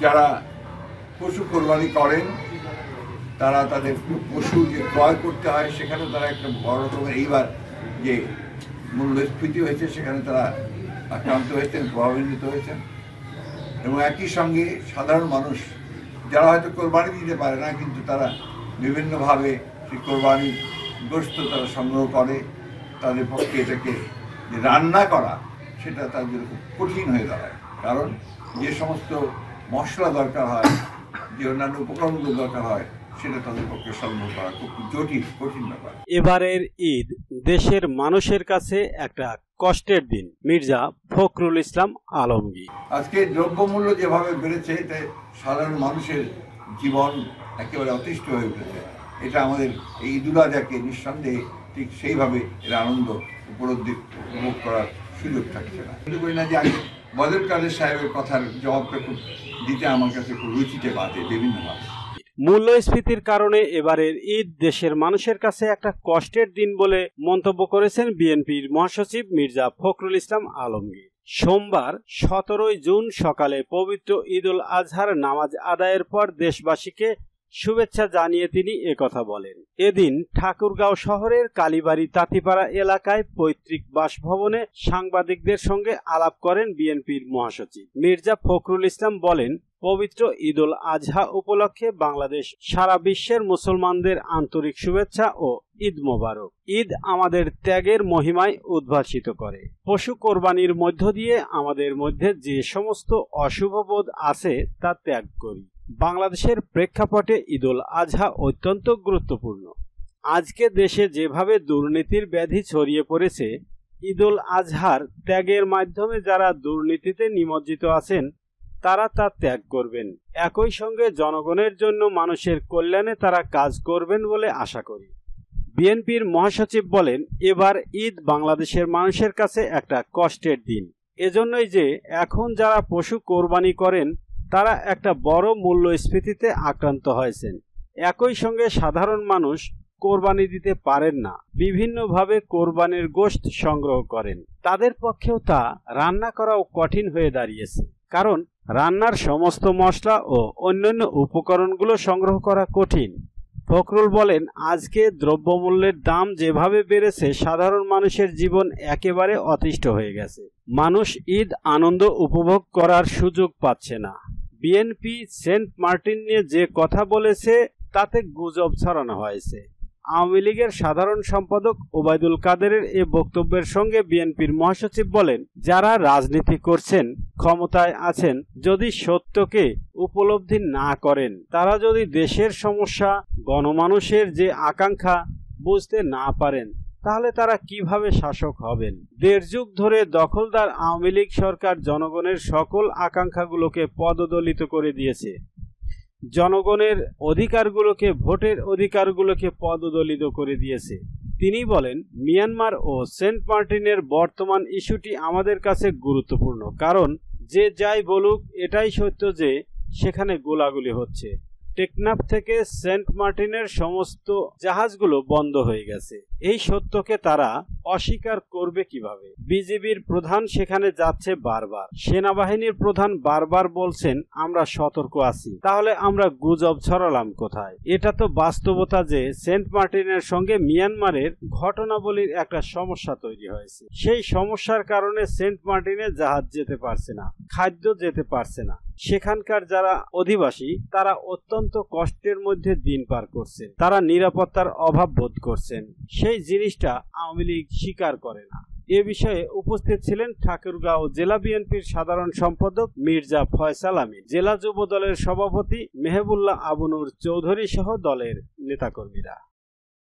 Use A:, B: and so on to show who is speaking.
A: যারা পশু কোরবানি করেন তারা তাদের পশু যে ক্রয় করতে হয় সেখানে তারা একটা বড় রকমের এইবার যে মূল্যস্ফীতি হয়েছে সেখানে তারা আক্রান্ত হয়েছেন, প্রভাবান্বিত হয়েছেন। এবং একই সঙ্গে সাধারণ মানুষ যারা হয়তো কোরবানি দিতে পারে না, কিন্তু তারা বিভিন্নভাবে সেই কোরবানির গোশত তারা সংগ্রহ করে, তাদের পক্ষে এটাকে যে রান্না করা সেটা তাদের খুব কঠিন হয়ে দাঁড়ায়। কারণ যে সমস্ত মশলা দরকার হয়, যে অন্যান্য উপকরণগুলো দরকার হয়, সেটা তাদের পক্ষে সংগ্রহ করা খুব জটিল, কঠিন ব্যাপার।
B: এবারের ঈদ দেশের মানুষের কাছে একটা কষ্টের দিন। মির্জা ফখরুল ইসলাম আলমগীর।
A: আজকে দ্রব্যমূল্য যেভাবে বেড়েছে এতে সাধারণ মানুষের জীবন একেবারে অতিষ্ঠ হয়ে উঠেছে। এটা আমাদের এই ঈদুল আজহাকে নিঃসন্দেহে ঠিক সেইভাবে এর আনন্দ উপভোগ করার সুযোগ থাকছে না। মনে করি না যে আমি বদর কাদের সাহেবের কথার জবাবটা খুব দিতে আমার কাছে খুব রুচিতে বাঁধে বিভিন্নভাবে।
B: মূল্যস্ফীতির কারণে এবারের ঈদ দেশের মানুষের কাছে একটা কষ্টের দিন বলে মন্তব্য করেছেন বিএনপির মহাসচিব মির্জা ফখরুল ইসলাম আলমগীর। সোমবার 17 জুন সকালে পবিত্র ঈদুল আজহার নামাজ আদায়ের পর দেশবাসীকে শুভেচ্ছা জানিয়ে তিনি একথা বলেন। এদিন ঠাকুরগাঁও শহরের কালীবাড়ি তাঁতিপাড়া এলাকায় পৈতৃক বাসভবনে সাংবাদিকদের সঙ্গে আলাপ করেন বিএনপির মহাসচিব। মির্জা ফখরুল ইসলাম বলেন, পবিত্র ঈদুল আজহা উপলক্ষে বাংলাদেশ সারা বিশ্বের মুসলমানদের আন্তরিক শুভেচ্ছা ও ঈদ মোবারক। ঈদ আমাদের ত্যাগের মহিমায় উদ্ভাসিত করে। পশু কোরবানির মধ্য দিয়ে আমাদের মধ্যে যে সমস্ত অশুভ বোধ আছে তা ত্যাগ করি। বাংলাদেশের প্রেক্ষাপটে ঈদুল আজহা অত্যন্ত গুরুত্বপূর্ণ। আজকে দেশে যেভাবে দুর্নীতির ব্যাধি ছড়িয়ে পড়েছে, ঈদুল আজহার ত্যাগের মাধ্যমে যারা দুর্নীতিতে নিমজ্জিত আছেন তারা তা ত্যাগ করবেন। একই সঙ্গে জনগণের জন্য মানুষের কল্যাণে তারা কাজ করবেন বলে আশা করি। বিএনপির মহাসচিব বলেন, এবার ঈদ বাংলাদেশের মানুষের কাছে একটা কষ্টের দিন। এজন্যই যে এখন যারা পশু কোরবানি করেন তারা একটা বড় মূল্যস্ফীতিতে আক্রান্ত হয়েছেন। একই সঙ্গে সাধারণ মানুষ কোরবানি দিতে পারেন না, বিভিন্নভাবে কোরবানির গোশত সংগ্রহ করেন। তাদের পক্ষেও তা রান্না করাও কঠিন হয়ে দাঁড়িয়েছে, কারণ রান্নার সমস্ত মশলা ও অন্যান্য উপকরণগুলো সংগ্রহ করা কঠিন। ফখরুল বলেন, আজকে দ্রব্যমূল্যের দাম যেভাবে বেড়েছে সাধারণ মানুষের জীবন একেবারে অতিষ্ঠ হয়ে গেছে। মানুষ ঈদ আনন্দ উপভোগ করার সুযোগ পাচ্ছে না। বিএনপি সেন্ট মার্টিন নিয়ে যে কথা বলেছে তাতে গুজব ছড়ানো হয়েছে। আওয়ামী লীগের সাধারণ সম্পাদক ওবায়দুল কাদেরের এ বক্তব্যের সঙ্গে বিএনপির মহাসচিব বলেন, যারা রাজনীতি করছেন, ক্ষমতায় আছেন, যদি সত্যকে উপলব্ধি না করেন, তারা যদি দেশের সমস্যা, গণমানুষের যে আকাঙ্ক্ষা বুঝতে না পারেন, তাহলে তারা কিভাবে শাসক হবেন? 1.5 যুগ ধরে দখলদার আওয়ামী লীগ সরকার জনগণের সকল আকাঙ্ক্ষাগুলোকে পদদলিত করে দিয়েছে। জনগণের অধিকারগুলোকে, ভোটের অধিকারগুলোকে পদদলিত করে দিয়েছে। তিনি বলেন, মিয়ানমার ও সেন্ট মার্টিনের বর্তমান ইস্যুটি আমাদের কাছে গুরুত্বপূর্ণ, কারণ যে যাই বলুক এটাই সত্য যে সেখানে গোলাগুলি হচ্ছে। টেকনাফ থেকে সেন্ট মার্টিনের সমস্ত জাহাজগুলো বন্ধ হয়ে গেছে। এই সত্যকে তারা অস্বীকার করবে কিভাবে? বিজিবির প্রধান সেখানে যাচ্ছে বারবার, সেনাবাহিনীর প্রধান বারবার বলছেন আমরা সতর্ক আছি। তাহলে আমরা গুজব ছড়ালাম কোথায়? এটা তো বাস্তবতা যে সেন্ট মার্টিনের সঙ্গে মিয়ানমারের ঘটনাবলীর একটা সমস্যা তৈরি হয়েছে। সেই সমস্যার কারণে সেন্ট মার্টিনে জাহাজ যেতে পারছে না, খাদ্য যেতে পারছে না। সেখানকার যারা অধিবাসী তারা অত্যন্ত কষ্টের মধ্যে দিন পার করছেন, তারা নিরাপত্তার অভাব বোধ করছেন। সেই জিনিসটা আওয়ামী লীগ স্বীকার করে না। এ বিষয়ে উপস্থিত ছিলেন ঠাকুরগাঁও জেলা বিএনপির সাধারণ সম্পাদক মির্জা ফয়সাল আমিন, জেলা যুব দলের সভাপতি মেহবুল্লাহ আবু নূর চৌধুরী সহ দলের নেতাকর্মীরা।